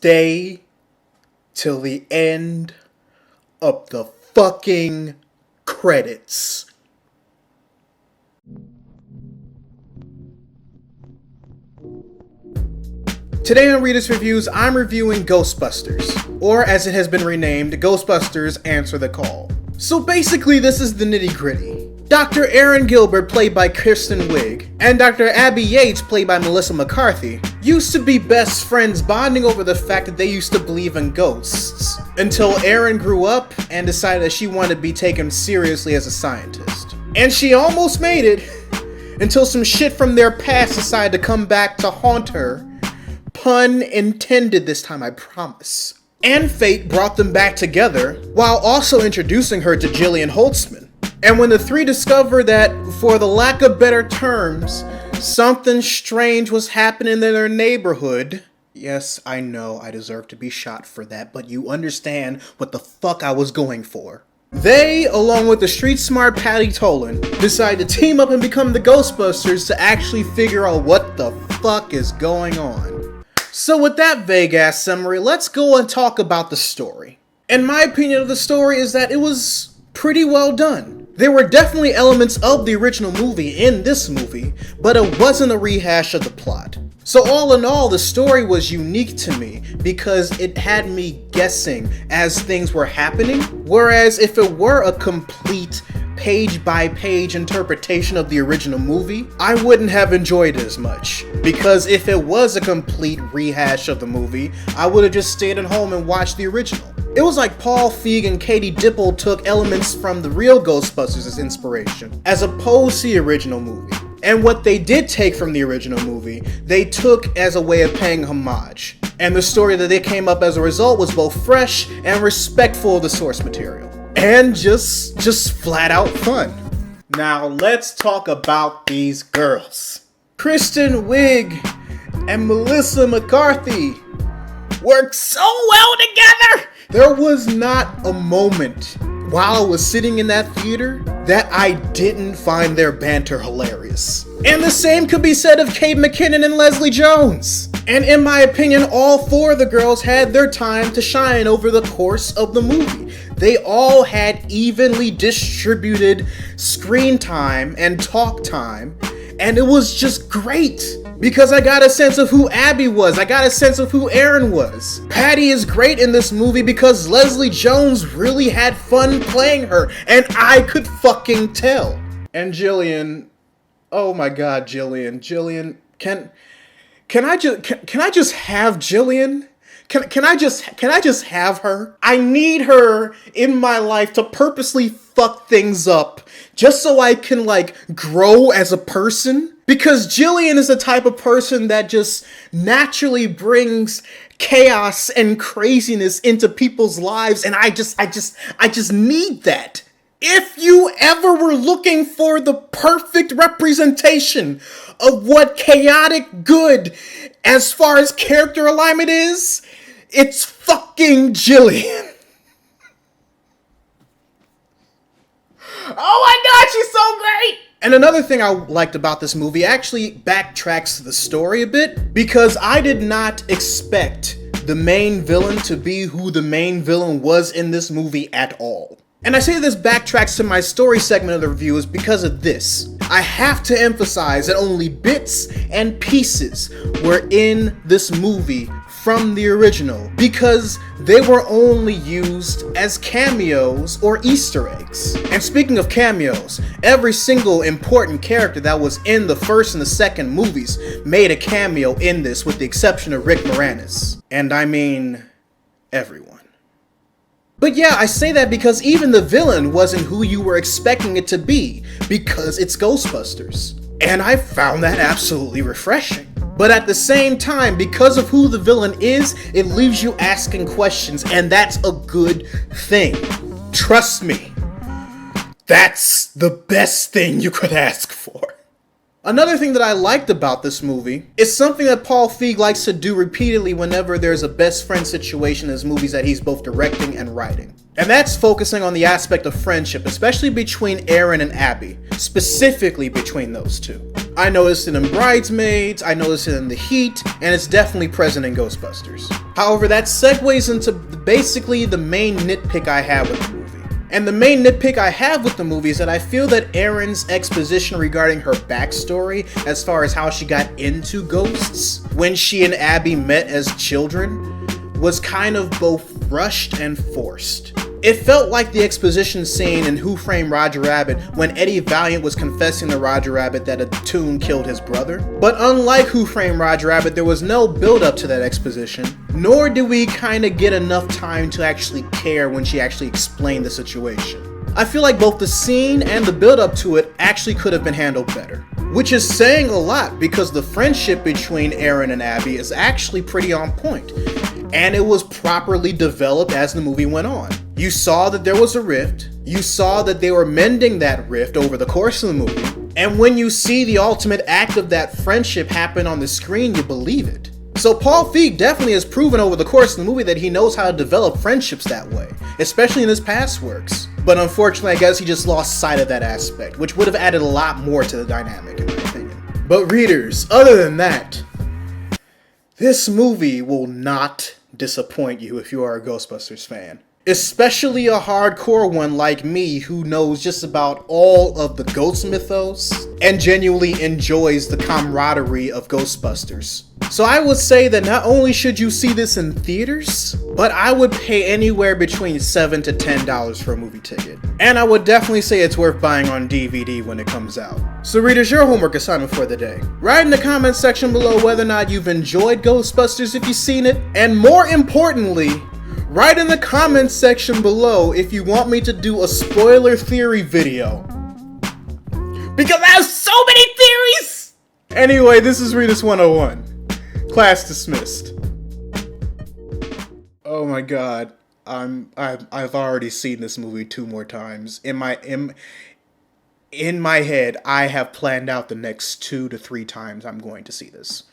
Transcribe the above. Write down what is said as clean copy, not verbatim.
stay till the end of the fucking credits. Today on Readus Reviews, I'm reviewing Ghostbusters, or as it has been renamed, Ghostbusters Answer the Call. So basically, this is the nitty-gritty. Dr. Aaron Gilbert, played by Kristen Wiig, and Dr. Abby Yates, played by Melissa McCarthy, used to be best friends, bonding over the fact that they used to believe in ghosts, until Aaron grew up and decided that she wanted to be taken seriously as a scientist. And she almost made it, until some shit from their past decided to come back to haunt her. Pun intended this time, I promise. And fate brought them back together, while also introducing her to Jillian Holtzman. And when the three discovered that, for the lack of better terms, something strange was happening in their neighborhood. Yes, I know I deserve to be shot for that, but you understand what the fuck I was going for. They, along with the street-smart Patty Tolan, decided to team up and become the Ghostbusters to actually figure out what the fuck is going on. So with that vague-ass summary, let's go and talk about the story. And my opinion of the story is that it was pretty well done. There were definitely elements of the original movie in this movie, but it wasn't a rehash of the plot. So all in all, the story was unique to me because it had me guessing as things were happening, whereas if it were a complete page-by-page interpretation of the original movie, I wouldn't have enjoyed it as much. Because if it was a complete rehash of the movie, I would have just stayed at home and watched the original. It was like Paul Feig and Katie Dipple took elements from the real Ghostbusters as inspiration, as opposed to the original movie. And what they did take from the original movie, they took as a way of paying homage. And the story that they came up as a result was both fresh and respectful of the source material. And just flat out fun. Now let's talk about these girls. Kristen Wiig and Melissa McCarthy work so well together! There was not a moment while I was sitting in that theater that I didn't find their banter hilarious. And the same could be said of Kate McKinnon and Leslie Jones. And in my opinion, all four of the girls had their time to shine over the course of the movie. They all had evenly distributed screen time and talk time, and it was just great. Because I got a sense of who Abby was. I got a sense of who Aaron was. Patty is great in this movie because Leslie Jones really had fun playing her, and I could fucking tell. And Jillian, oh my god, Jillian, can I just have Jillian? Can I just have her? I need her in my life to purposely fuck things up just so I can grow as a person. Because Jillian is the type of person that just naturally brings chaos and craziness into people's lives, and I just need that. If you ever were looking for the perfect representation of what chaotic good as far as character alignment is, it's fucking Jillian. Oh my god, she's so great! And another thing I liked about this movie actually backtracks to the story a bit, because I did not expect the main villain to be who the main villain was in this movie at all. And I say this backtracks to my story segment of the review is because of this. I have to emphasize that only bits and pieces were in this movie from the original, because they were only used as cameos or Easter eggs. And speaking of cameos, every single important character that was in the first and the second movies made a cameo in this, with the exception of Rick Moranis. And I mean, everyone. But yeah, I say that because even the villain wasn't who you were expecting it to be, because it's Ghostbusters. And I found that absolutely refreshing. But at the same time, because of who the villain is, it leaves you asking questions, and that's a good thing. Trust me, that's the best thing you could ask for. Another thing that I liked about this movie is something that Paul Feig likes to do repeatedly whenever there's a best friend situation in his movies that he's both directing and writing. And that's focusing on the aspect of friendship, especially between Aaron and Abby, specifically between those two. I noticed it in Bridesmaids, I noticed it in The Heat, and it's definitely present in Ghostbusters. However, that segues into basically the main nitpick I have with the movie. And the main nitpick I have with the movie is that I feel that Erin's exposition regarding her backstory, as far as how she got into ghosts, when she and Abby met as children, was kind of both rushed and forced. It felt like the exposition scene in Who Framed Roger Rabbit when Eddie Valiant was confessing to Roger Rabbit that a Toon killed his brother. But unlike Who Framed Roger Rabbit, there was no build up to that exposition, nor did we kind of get enough time to actually care when she actually explained the situation. I feel like both the scene and the build up to it actually could have been handled better. Which is saying a lot because the friendship between Erin and Abby is actually pretty on point, and it was properly developed as the movie went on. You saw that there was a rift, you saw that they were mending that rift over the course of the movie, and when you see the ultimate act of that friendship happen on the screen, you believe it. So Paul Feig definitely has proven over the course of the movie that he knows how to develop friendships that way, especially in his past works. But unfortunately, I guess he just lost sight of that aspect, which would have added a lot more to the dynamic, in my opinion. But readers, other than that, this movie will not disappoint you if you are a Ghostbusters fan. Especially a hardcore one like me who knows just about all of the ghost mythos and genuinely enjoys the camaraderie of Ghostbusters. So I would say that not only should you see this in theaters, but I would pay anywhere between $7 to $10 for a movie ticket. And I would definitely say it's worth buying on DVD when it comes out. So readers, your homework assignment for the day. Write in the comments section below whether or not you've enjoyed Ghostbusters if you've seen it, and more importantly, write in the comments section below if you want me to do a spoiler theory video. Because I have so many theories! Anyway, this is Readus 101. Class dismissed. Oh my god. I've already seen this movie 2 more times. In my head, I have planned out the next 2 to 3 times I'm going to see this.